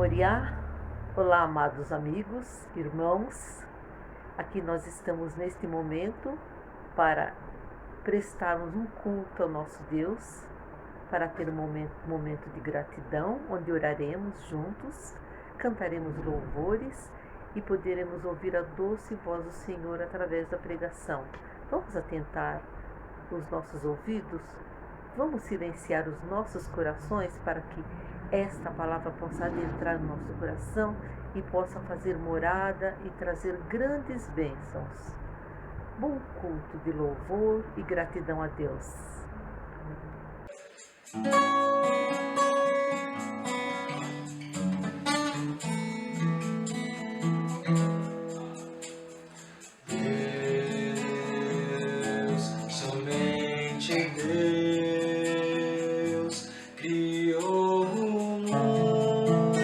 Moriá. Olá, amados amigos, irmãos. Aqui nós estamos neste momento para prestarmos um culto ao nosso Deus, para ter um momento de gratidão, onde oraremos juntos, cantaremos louvores e poderemos ouvir a doce voz do Senhor através da pregação. Vamos atentar os nossos ouvidos, vamos silenciar os nossos corações para que esta palavra possa adentrar no nosso coração e possa fazer morada e trazer grandes bênçãos. Bom culto de louvor e gratidão a Deus. Deus, somente Deus criou o mundo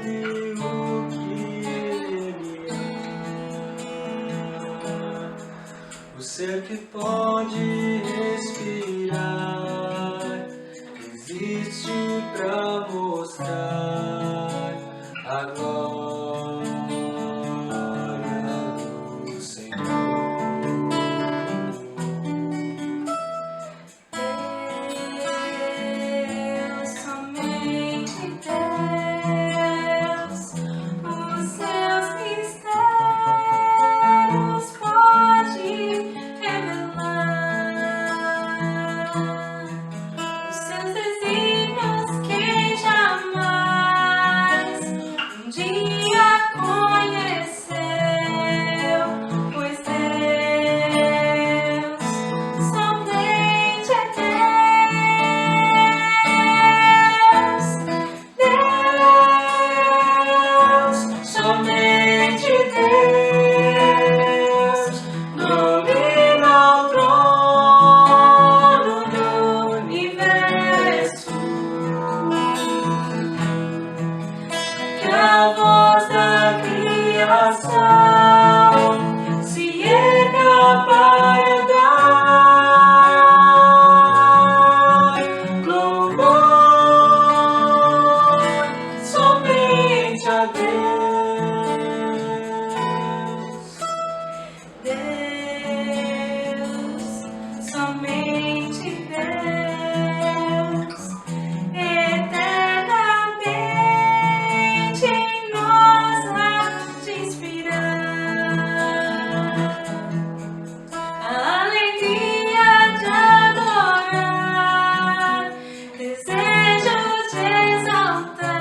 e o que ele é. O ser que pode respirar existe para mostrar a glória do Senhor. Deus, somente Deus, os seus mistérios pode revelar, os seus desígnios que jamais um dia conheceu, pois Deus somente é Deus, somente Deus domina o trono do universo. Que a voz da criação se erga para dar louvor somente a Deus. Deus, somente Deus, eternamente em nós há de inspirar a alegria de adorar, desejo de exaltar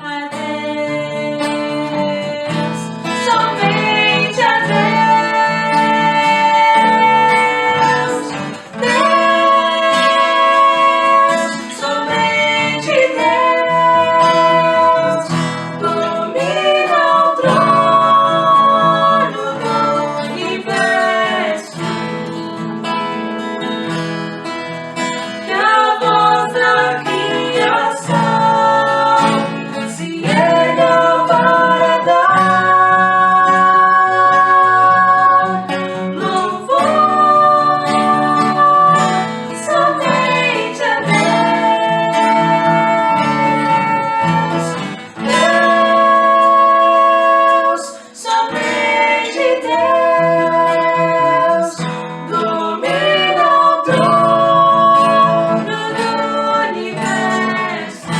a Deus, somente a Deus. Deus, somente Deus domina o trono do universo. Que a voz da criação se erga para dar louvor somente a Deus. Deus, somente Deus domina o trono do universo.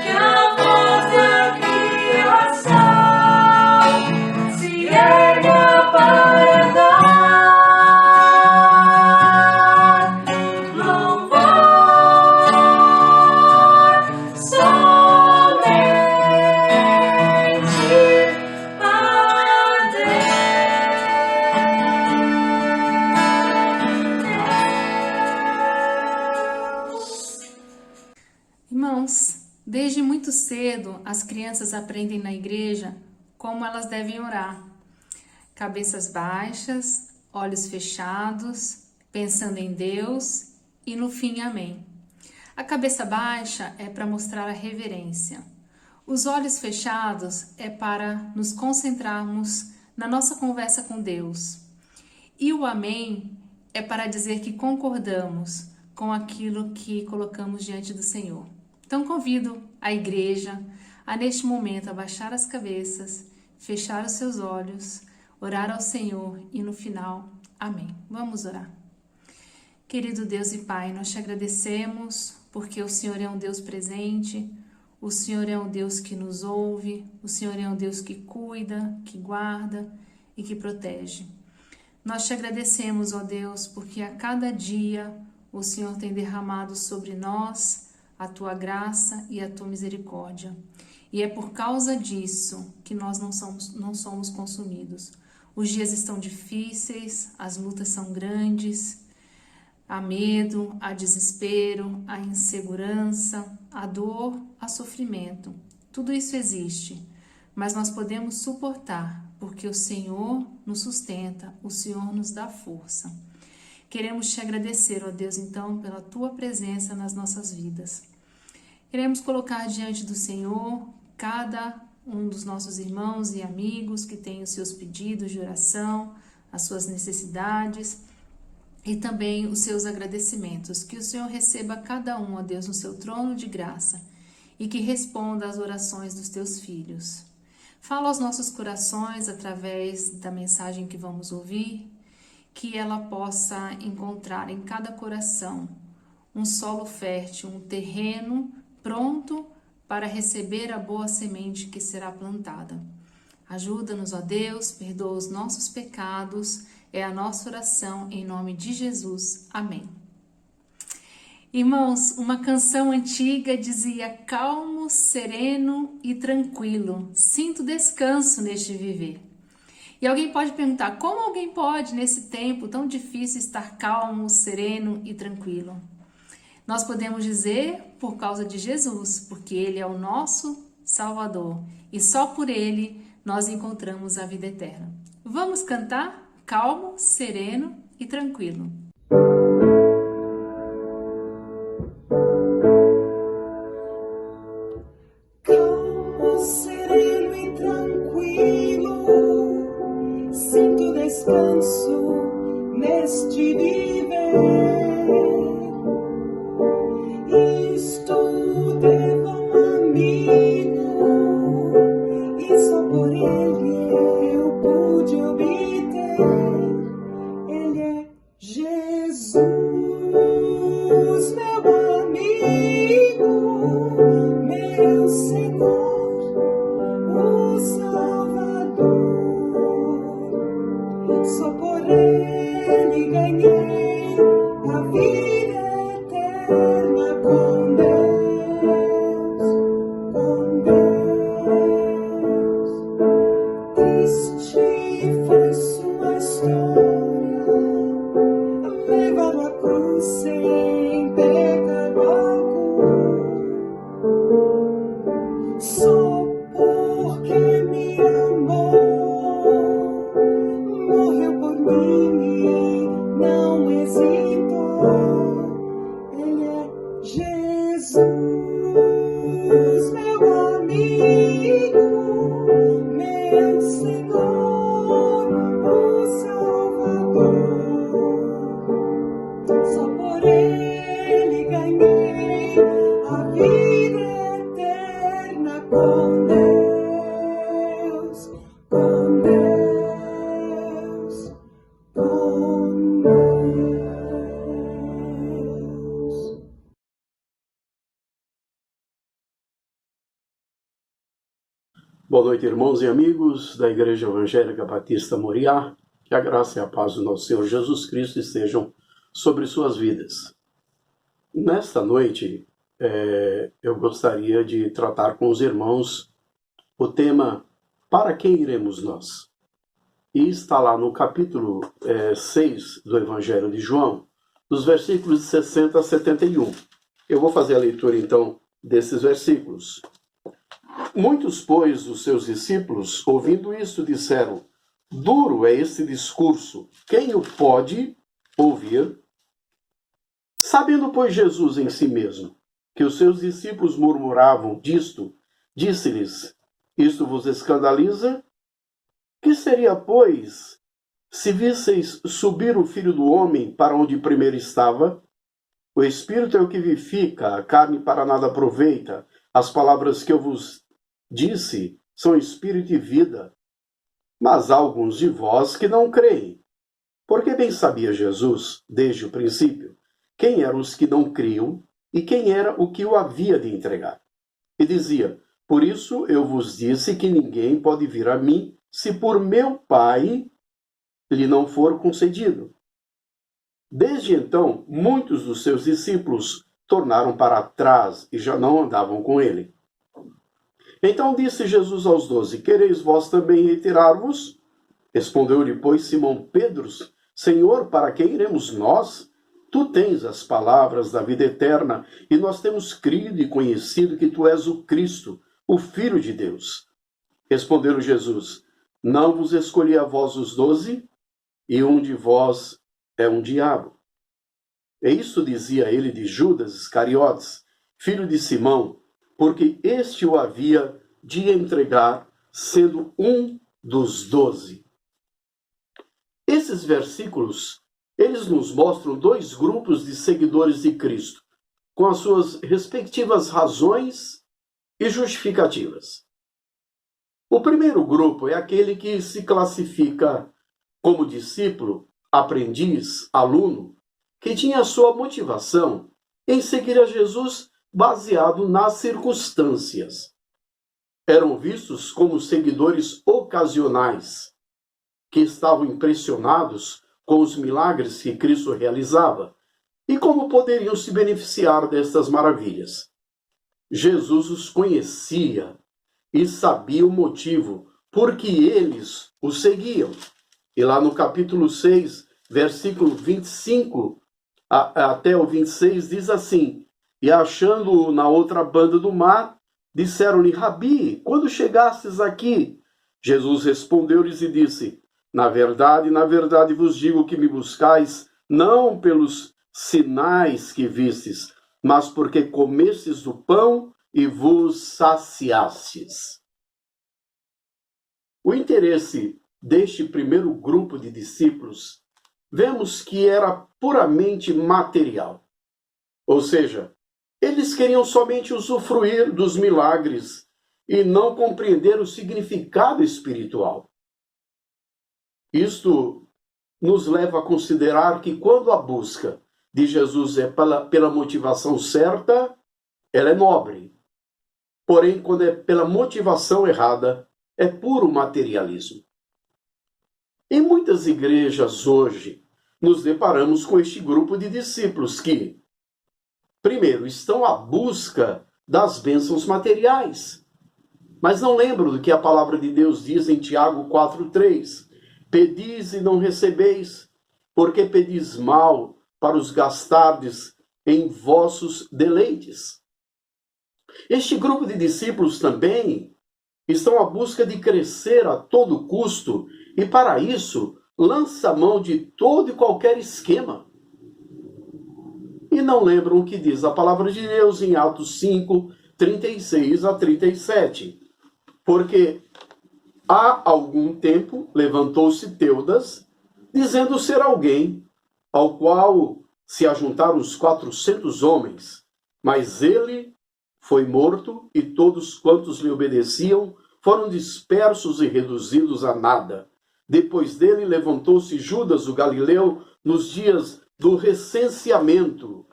Que a voz da criação se erga para dar louvor somente a Deus. Irmãos, desde muito cedo as crianças aprendem na igreja como elas devem orar. Cabeças baixas, olhos fechados, pensando em Deus e no fim, amém. A cabeça baixa é para mostrar a reverência. Os olhos fechados é para nos concentrarmos na nossa conversa com Deus. E o amém é para dizer que concordamos com aquilo que colocamos diante do Senhor. Então convido a igreja a neste momento abaixar as cabeças, fechar os seus olhos, orar ao Senhor e no final, amém. Vamos orar. Querido Deus e Pai, nós te agradecemos porque o Senhor é um Deus presente, o Senhor é um Deus que nos ouve, o Senhor é um Deus que cuida, que guarda e que protege. Nós te agradecemos, ó Deus, porque a cada dia o Senhor tem derramado sobre nós a tua graça e a tua misericórdia. E é por causa disso que nós não somos consumidos. Os dias estão difíceis, as lutas são grandes, há medo, há desespero, há insegurança, há dor, há sofrimento. Tudo isso existe, mas nós podemos suportar, porque o Senhor nos sustenta, o Senhor nos dá força. Queremos te agradecer, ó Deus, então, pela tua presença nas nossas vidas. Queremos colocar diante do Senhor cada um dos nossos irmãos e amigos que têm os seus pedidos de oração, as suas necessidades e também os seus agradecimentos. Que o Senhor receba cada um, ó Deus, no seu trono de graça e que responda às orações dos teus filhos. Fala aos nossos corações através da mensagem que vamos ouvir, que ela possa encontrar em cada coração um solo fértil, um terreno pronto para receber a boa semente que será plantada. Ajuda-nos, ó Deus, perdoa os nossos pecados, é a nossa oração em nome de Jesus. Amém. Irmãos, uma canção antiga dizia: calmo, sereno e tranquilo, sinto descanso neste viver. E alguém pode perguntar, como alguém pode, nesse tempo tão difícil, estar calmo, sereno e tranquilo? Nós podemos dizer por causa de Jesus, porque Ele é o nosso Salvador e só por Ele nós encontramos a vida eterna. Vamos cantar calmo, sereno e tranquilo. Calmo, sereno e tranquilo, sinto descanso neste viver. Isto devo a um amigo, e só por ele eu pude obter. Ele é Jesus, meu amigo, meu Senhor, o Salvador. Só por ele ganhei a vida eterna com Deus, com Deus. Triste foi sua história, levado à cruz sem pecado algum. Só porque me amou, morreu por mim e não hesitou. Ele é Jesus, meu amigo, meu Senhor, o Salvador. Só por ele ganhei a vida eterna com Deus, com Deus, com Deus. Boa noite, irmãos e amigos da Igreja Evangélica Batista Moriá. Que a graça e a paz do nosso Senhor Jesus Cristo estejam sobre suas vidas. Nesta noite, eu gostaria de tratar com os irmãos o tema Para quem iremos nós? E está lá no capítulo 6 do Evangelho de João, dos versículos de 60 a 71. Eu vou fazer a leitura, então, desses versículos. Muitos, pois, dos seus discípulos, ouvindo isto, disseram: duro é esse discurso, quem o pode ouvir? Sabendo, pois, Jesus em si mesmo, que os seus discípulos murmuravam disto, disse-lhes: isto vos escandaliza? Que seria, pois, se visseis subir o Filho do Homem para onde primeiro estava? O Espírito é o que vivifica, a carne para nada aproveita. As palavras que eu vos disse são Espírito e vida. Mas há alguns de vós que não creem. Porque bem sabia Jesus, desde o princípio, quem eram os que não criam e quem era o que o havia de entregar. E dizia: por isso eu vos disse que ninguém pode vir a mim se por meu Pai lhe não for concedido. Desde então, muitos dos seus discípulos tornaram para trás e já não andavam com ele. Então disse Jesus aos 12: quereis vós também retirar-vos? Respondeu-lhe, pois, Simão Pedro: Senhor, para quem iremos nós? Tu tens as palavras da vida eterna, e nós temos crido e conhecido que tu és o Cristo, o Filho de Deus. Respondeu Jesus: não vos escolhi a vós os 12, e um de vós é um diabo. E isso dizia ele de Judas Iscariotes, filho de Simão, porque este o havia de entregar, sendo um dos 12. Esses versículos, eles nos mostram dois grupos de seguidores de Cristo, com as suas respectivas razões e justificativas. O primeiro grupo é aquele que se classifica como discípulo, aprendiz, aluno, que tinha sua motivação em seguir a Jesus baseado nas circunstâncias. Eram vistos como seguidores ocasionais, que estavam impressionados com os milagres que Cristo realizava e como poderiam se beneficiar destas maravilhas. Jesus os conhecia e sabia o motivo por que eles o seguiam. E lá no capítulo 6, versículo 25 até o 26, diz assim: e achando-o na outra banda do mar, disseram-lhe: Rabi, quando chegastes aqui? Jesus respondeu-lhes e disse: na verdade vos digo que me buscais, não pelos sinais que vistes, mas porque comestes do pão e vos saciastes. O interesse deste primeiro grupo de discípulos, vemos que era puramente material. Ou seja, eles queriam somente usufruir dos milagres e não compreender o significado espiritual. Isto nos leva a considerar que quando a busca de Jesus é pela motivação certa, ela é nobre. Porém, quando é pela motivação errada, é puro materialismo. Em muitas igrejas hoje, nos deparamos com este grupo de discípulos que, primeiro, estão à busca das bênçãos materiais, mas não lembram do que a palavra de Deus diz em Tiago 4,3. Pedis e não recebeis, porque pedis mal para os gastardes em vossos deleites. Este grupo de discípulos também estão à busca de crescer a todo custo e, para isso, lança mão de todo e qualquer esquema. E não lembram o que diz a palavra de Deus em Atos 5, 36 a 37. Porque há algum tempo levantou-se Teudas, dizendo ser alguém ao qual se ajuntaram os 400 homens, mas ele foi morto e todos quantos lhe obedeciam foram dispersos e reduzidos a nada. Depois dele levantou-se Judas o Galileu nos dias do recenseamento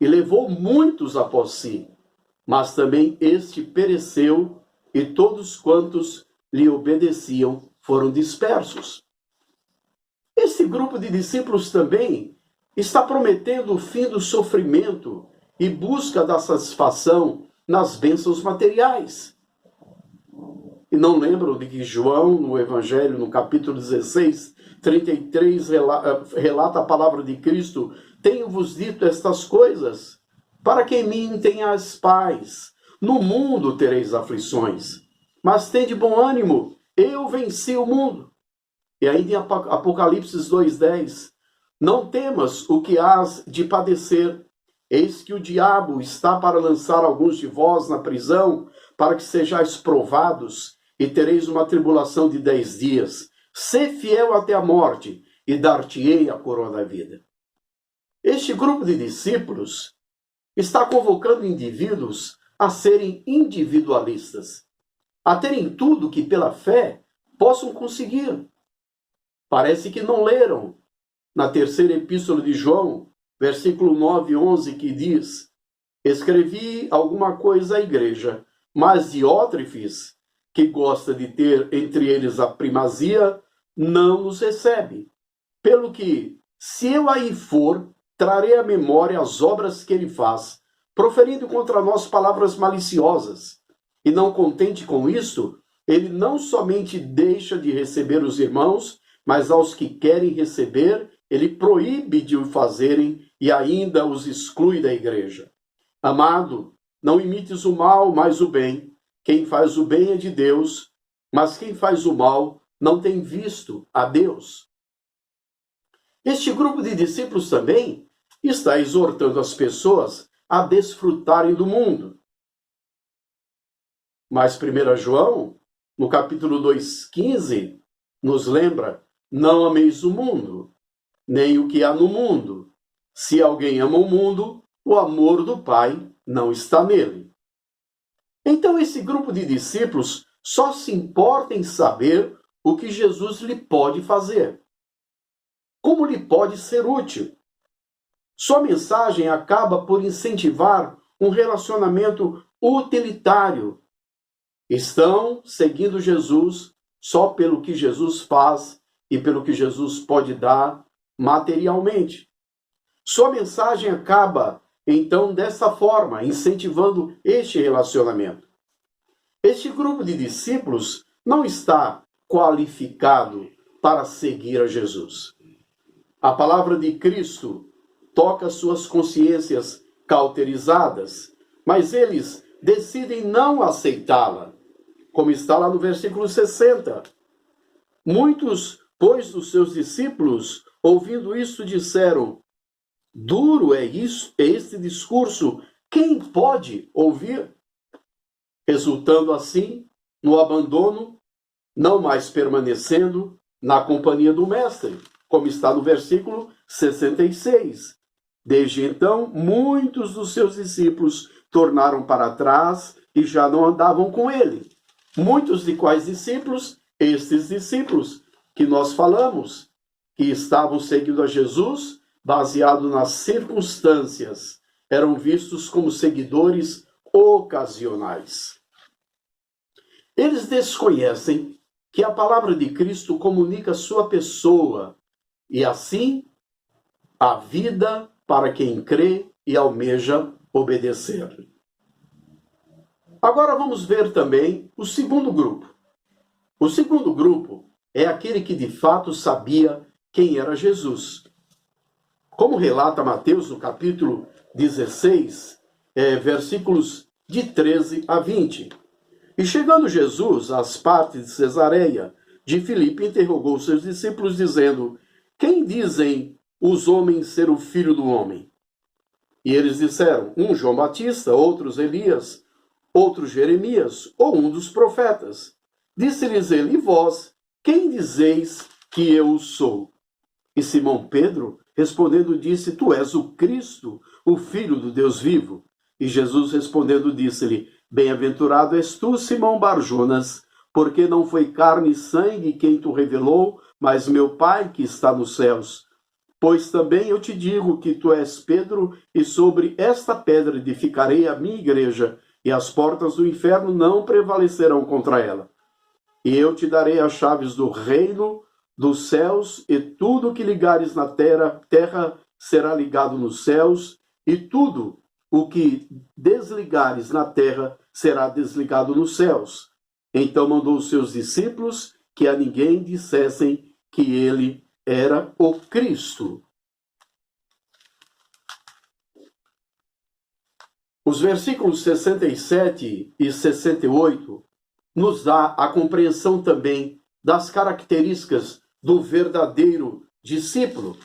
e levou muitos após si, mas também este pereceu e todos quantos lhe obedeciam foram dispersos. Esse grupo de discípulos também está prometendo o fim do sofrimento e busca da satisfação nas bênçãos materiais. E não lembram de que João, no Evangelho, no capítulo 16, 33, relata a palavra de Cristo: tenho-vos dito estas coisas, para que em mim tenhas paz. No mundo tereis aflições, mas tende bom ânimo, eu venci o mundo. E ainda em Apocalipse 2,10, não temas o que hás de padecer, eis que o diabo está para lançar alguns de vós na prisão, para que sejais provados, e tereis uma tribulação de 10 dias. Sê fiel até a morte, e dar-te-ei a coroa da vida. Este grupo de discípulos está convocando indivíduos a serem individualistas, a terem tudo que pela fé possam conseguir. Parece que não leram na terceira epístola de João, versículo 9 e 11, que diz: escrevi alguma coisa à igreja, mas Diótrefes, que gosta de ter entre eles a primazia, não nos recebe. Pelo que, se eu aí for, trarei à memória as obras que ele faz, proferindo contra nós palavras maliciosas. E não contente com isto, ele não somente deixa de receber os irmãos, mas aos que querem receber, ele proíbe de o fazerem e ainda os exclui da igreja. Amado, não imites o mal, mas o bem. Quem faz o bem é de Deus, mas quem faz o mal não tem visto a Deus. Este grupo de discípulos também está exortando as pessoas a desfrutarem do mundo. Mas 1 João, no capítulo 2,15, nos lembra: não ameis o mundo, nem o que há no mundo. Se alguém ama o mundo, o amor do Pai não está nele. Então esse grupo de discípulos só se importa em saber o que Jesus lhe pode fazer. Como lhe pode ser útil. Sua mensagem acaba por incentivar um relacionamento utilitário. Estão seguindo Jesus só pelo que Jesus faz e pelo que Jesus pode dar materialmente. Sua mensagem acaba, então, dessa forma, incentivando este relacionamento. Este grupo de discípulos não está qualificado para seguir a Jesus. A palavra de Cristo toca suas consciências cauterizadas, mas eles decidem não aceitá-la, como está lá no versículo 60. Muitos, pois, dos seus discípulos, ouvindo isso, disseram: duro é este discurso, quem pode ouvir? Resultando assim no abandono, não mais permanecendo na companhia do Mestre, como está no versículo 66. Desde então, muitos dos seus discípulos tornaram para trás e já não andavam com ele. Muitos de quais discípulos? Estes discípulos que nós falamos, que estavam seguindo a Jesus, baseado nas circunstâncias, eram vistos como seguidores ocasionais. Eles desconhecem que a palavra de Cristo comunica sua pessoa e, assim, a vida para quem crê e almeja obedecer. Agora vamos ver também o segundo grupo. O segundo grupo é aquele que de fato sabia quem era Jesus. Como relata Mateus no capítulo 16, versículos de 13 a 20. E chegando Jesus às partes de Cesareia de Filipe, interrogou seus discípulos, dizendo: quem dizem os homens ser o Filho do Homem? E eles disseram: um João Batista, outros Elias, outros Jeremias, ou um dos profetas. Disse-lhes ele: e vós, quem dizeis que eu sou? E Simão Pedro, respondendo, disse: tu és o Cristo, o Filho do Deus vivo. E Jesus respondendo disse-lhe: bem-aventurado és tu, Simão Barjonas, porque não foi carne e sangue quem tu revelou, mas meu Pai que está nos céus. Pois também eu te digo que tu és Pedro, e sobre esta pedra edificarei a minha igreja, e as portas do inferno não prevalecerão contra ela. E eu te darei as chaves do reino dos céus, e tudo que ligares na terra será ligado nos céus, e tudo o que desligares na terra será desligado nos céus. Então mandou os seus discípulos que a ninguém dissessem que ele era o Cristo. Os versículos 67 e 68 nos dá a compreensão também das características do verdadeiro discípulo.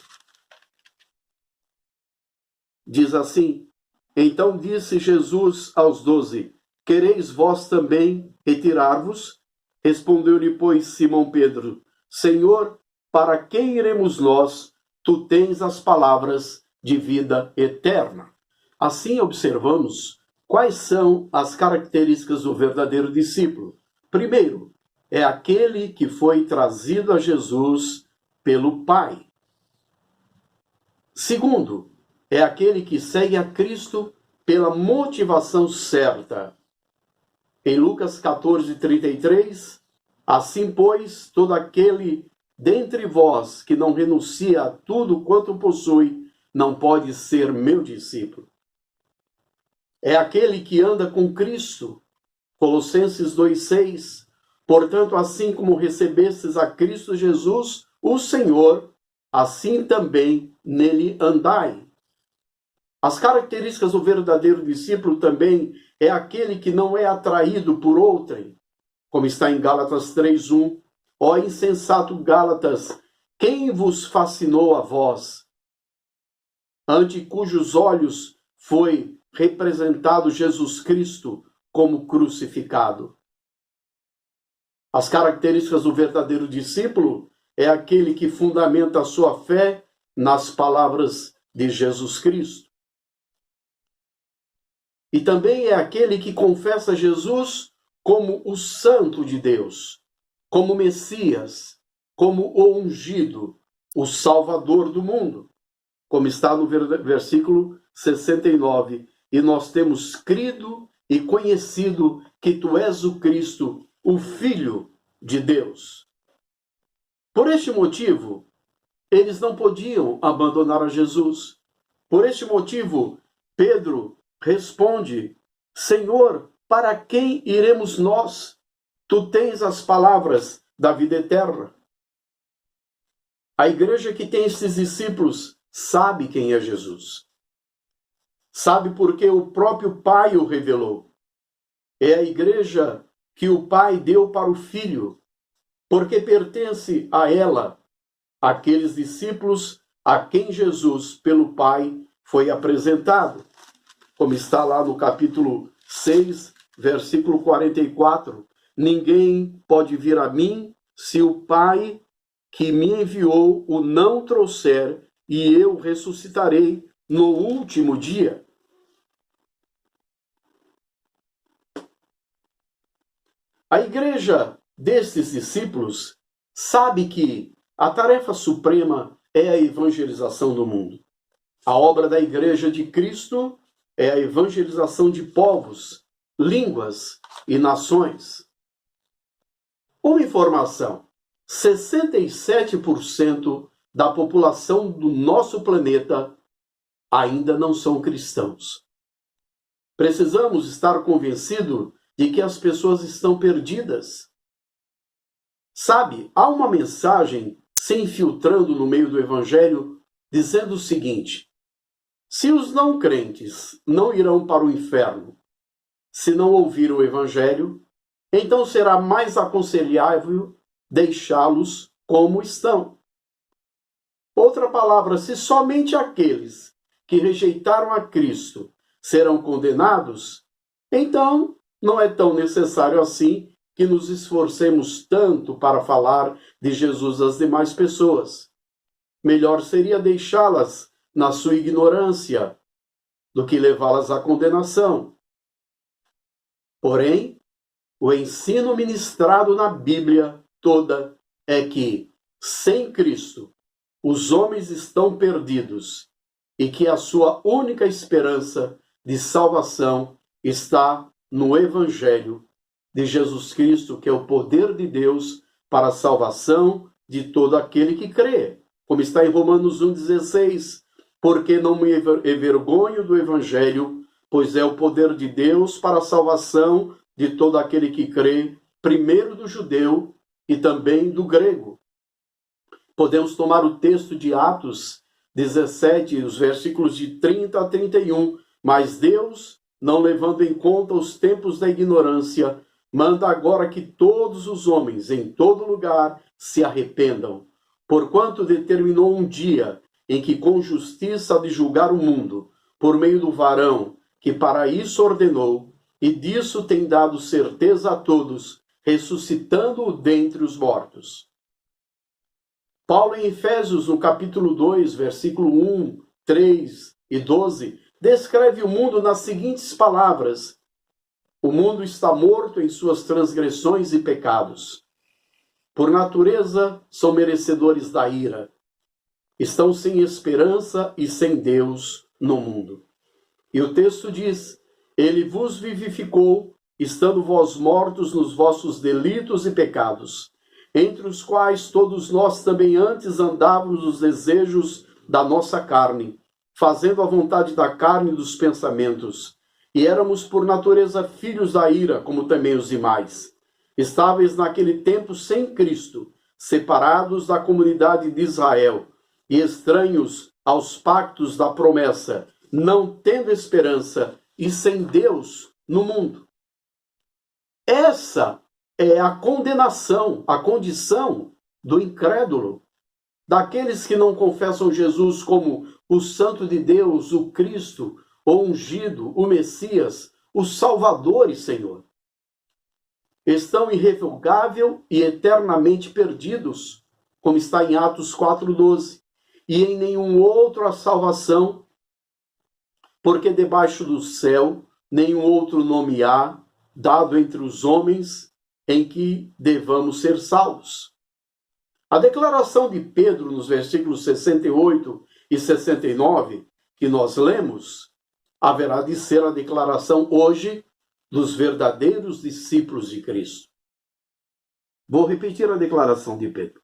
Diz assim: então disse Jesus aos 12: quereis vós também retirar-vos? Respondeu-lhe, pois, Simão Pedro: Senhor, para quem iremos nós? Tu tens as palavras de vida eterna. Assim, observamos quais são as características do verdadeiro discípulo. Primeiro, é aquele que foi trazido a Jesus pelo Pai. Segundo, é aquele que segue a Cristo pela motivação certa. Em Lucas 14:33, assim, pois, todo aquele dentre vós que não renuncia a tudo quanto possui, não pode ser meu discípulo. É aquele que anda com Cristo. Colossenses 2:6. Portanto, assim como recebestes a Cristo Jesus, o Senhor, assim também nele andai. As características do verdadeiro discípulo também é aquele que não é atraído por outrem, como está em Gálatas 3:1. Ó insensato Gálatas, quem vos fascinou a vós? Ante cujos olhos foi representado Jesus Cristo como crucificado. As características do verdadeiro discípulo é aquele que fundamenta a sua fé nas palavras de Jesus Cristo. E também é aquele que confessa Jesus como o Santo de Deus, como Messias, como o ungido, o Salvador do mundo, como está no versículo 69. E nós temos crido e conhecido que tu és o Cristo, o Filho de Deus. Por este motivo, eles não podiam abandonar a Jesus. Por este motivo, Pedro responde: Senhor, para quem iremos nós? Tu tens as palavras da vida eterna. A igreja que tem esses discípulos sabe quem é Jesus. Sabe porque o próprio Pai o revelou. É a igreja que o Pai deu para o Filho, porque pertence a ela, aqueles discípulos a quem Jesus, pelo Pai, foi apresentado. Como está lá no capítulo 6, versículo 44. Ninguém pode vir a mim se o Pai que me enviou o não trouxer, e eu ressuscitarei no último dia. A igreja destes discípulos sabe que a tarefa suprema é a evangelização do mundo. A obra da igreja de Cristo é a evangelização de povos, línguas e nações. Uma informação: 67% da população do nosso planeta ainda não são cristãos. Precisamos estar convencidos de que as pessoas estão perdidas. Sabe, há uma mensagem se infiltrando no meio do evangelho dizendo o seguinte: se os não crentes não irão para o inferno se não ouvir o evangelho, então será mais aconselhável deixá-los como estão. Outra palavra, se somente aqueles que rejeitaram a Cristo serão condenados, então não é tão necessário assim que nos esforcemos tanto para falar de Jesus às demais pessoas. Melhor seria deixá-las na sua ignorância do que levá-las à condenação. Porém, o ensino ministrado na Bíblia toda é que, sem Cristo, os homens estão perdidos e que a sua única esperança de salvação está no Evangelho de Jesus Cristo, que é o poder de Deus para a salvação de todo aquele que crê. Como está em Romanos 1,16, porque não me envergonho do Evangelho, pois é o poder de Deus para a salvação de todo aquele que crê, primeiro do judeu e também do grego. Podemos tomar o texto de Atos 17, os versículos de 30 a 31. Mas Deus, não levando em conta os tempos da ignorância, manda agora que todos os homens em todo lugar se arrependam, porquanto determinou um dia em que com justiça há de julgar o mundo, por meio do varão que para isso ordenou, e disso tem dado certeza a todos, ressuscitando-o dentre os mortos. Paulo em Efésios, no capítulo 2, versículo 1, 3 e 12, descreve o mundo nas seguintes palavras: o mundo está morto em suas transgressões e pecados. Por natureza, são merecedores da ira. Estão sem esperança e sem Deus no mundo. E o texto diz: Ele vos vivificou, estando vós mortos nos vossos delitos e pecados, entre os quais todos nós também antes andávamos nos desejos da nossa carne, fazendo a vontade da carne e dos pensamentos. E éramos por natureza filhos da ira, como também os demais. Estáveis naquele tempo sem Cristo, separados da comunidade de Israel e estranhos aos pactos da promessa, não tendo esperança e sem Deus no mundo. Essa é a condenação, a condição do incrédulo, daqueles que não confessam Jesus como o Santo de Deus, o Cristo, o ungido, o Messias, o Salvador e Senhor. Estão irrevogável e eternamente perdidos, como está em Atos 4:12, e em nenhum outro há salvação, porque debaixo do céu nenhum outro nome há, dado entre os homens, em que devamos ser salvos. A declaração de Pedro nos versículos 68 e 69, que nós lemos, haverá de ser a declaração hoje dos verdadeiros discípulos de Cristo. Vou repetir a declaração de Pedro.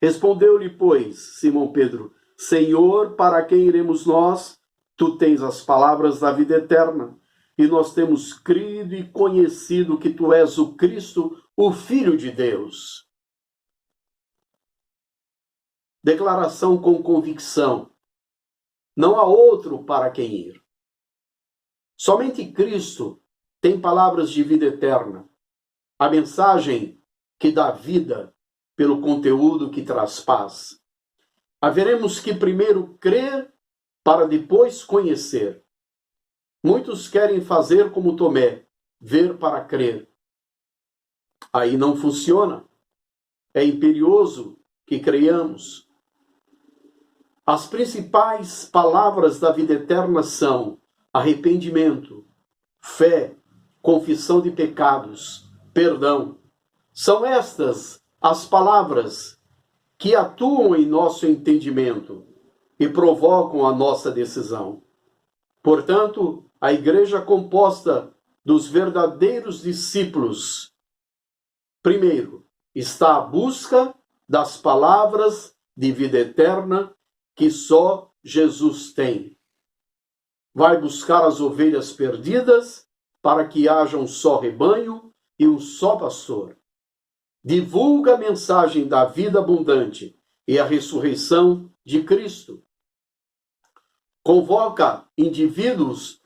Respondeu-lhe, pois, Simão Pedro: Senhor, para quem iremos nós? Tu tens as palavras da vida eterna, e nós temos crido e conhecido que tu és o Cristo, o Filho de Deus. Declaração com convicção. Não há outro para quem ir. Somente Cristo tem palavras de vida eterna. A mensagem que dá vida pelo conteúdo que traz paz. Haveremos que primeiro crer para depois conhecer. Muitos querem fazer como Tomé, ver para crer. Aí não funciona. É imperioso que creiamos. As principais palavras da vida eterna são arrependimento, fé, confissão de pecados, perdão. São estas as palavras que atuam em nosso entendimento e provocam a nossa decisão. Portanto, a igreja composta dos verdadeiros discípulos, primeiro, está à busca das palavras de vida eterna que só Jesus tem. Vai buscar as ovelhas perdidas para que haja um só rebanho e um só pastor. Divulga a mensagem da vida abundante e a ressurreição de Cristo. Convoca indivíduos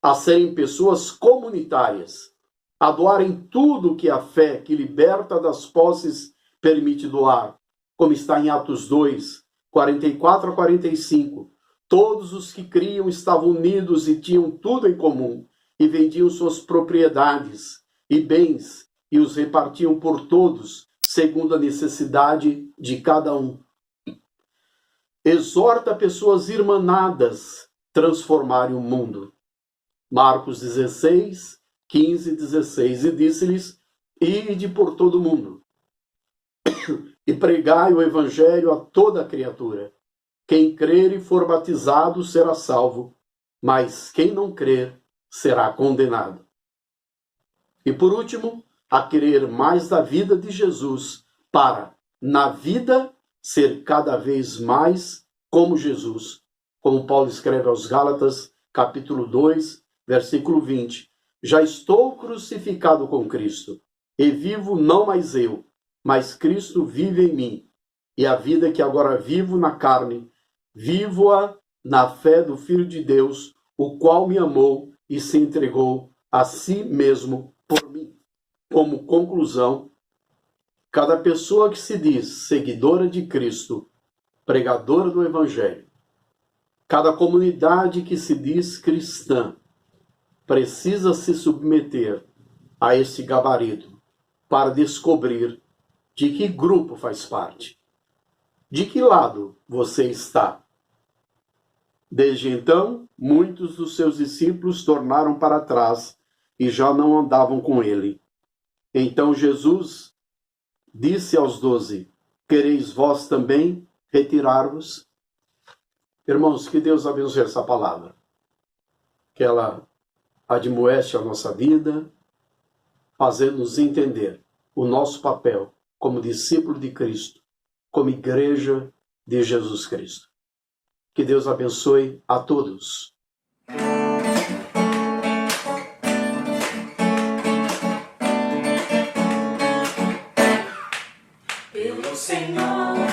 a serem pessoas comunitárias, a doarem tudo que a fé que liberta das posses permite doar, como está em Atos 2, 44 a 45. Todos os que criam estavam unidos e tinham tudo em comum, e vendiam suas propriedades e bens, e os repartiam por todos, segundo a necessidade de cada um. Exorta pessoas irmanadas transformarem o mundo. Marcos 16, 15 e 16. E disse-lhes: Ide por todo o mundo, e pregai o evangelho a toda a criatura. Quem crer e for batizado será salvo, mas quem não crer será condenado. E por último, a querer mais da vida de Jesus, para, na vida, ser cada vez mais como Jesus. Como Paulo escreve aos Gálatas, capítulo 2, versículo 20. Já estou crucificado com Cristo, e vivo não mais eu, mas Cristo vive em mim. E a vida que agora vivo na carne, vivo-a na fé do Filho de Deus, o qual me amou e se entregou a si mesmo por mim. Como conclusão, cada pessoa que se diz seguidora de Cristo, pregadora do Evangelho, cada comunidade que se diz cristã, precisa se submeter a esse gabarito para descobrir de que grupo faz parte, de que lado você está. Desde então, muitos dos seus discípulos tornaram para trás e já não andavam com ele. Então Jesus disse aos 12: Quereis vós também retirar-vos? Irmãos, que Deus abençoe essa palavra. Que ela admoeste a nossa vida, fazendo-nos entender o nosso papel como discípulo de Cristo, como igreja de Jesus Cristo. Que Deus abençoe a todos. Pelo Senhor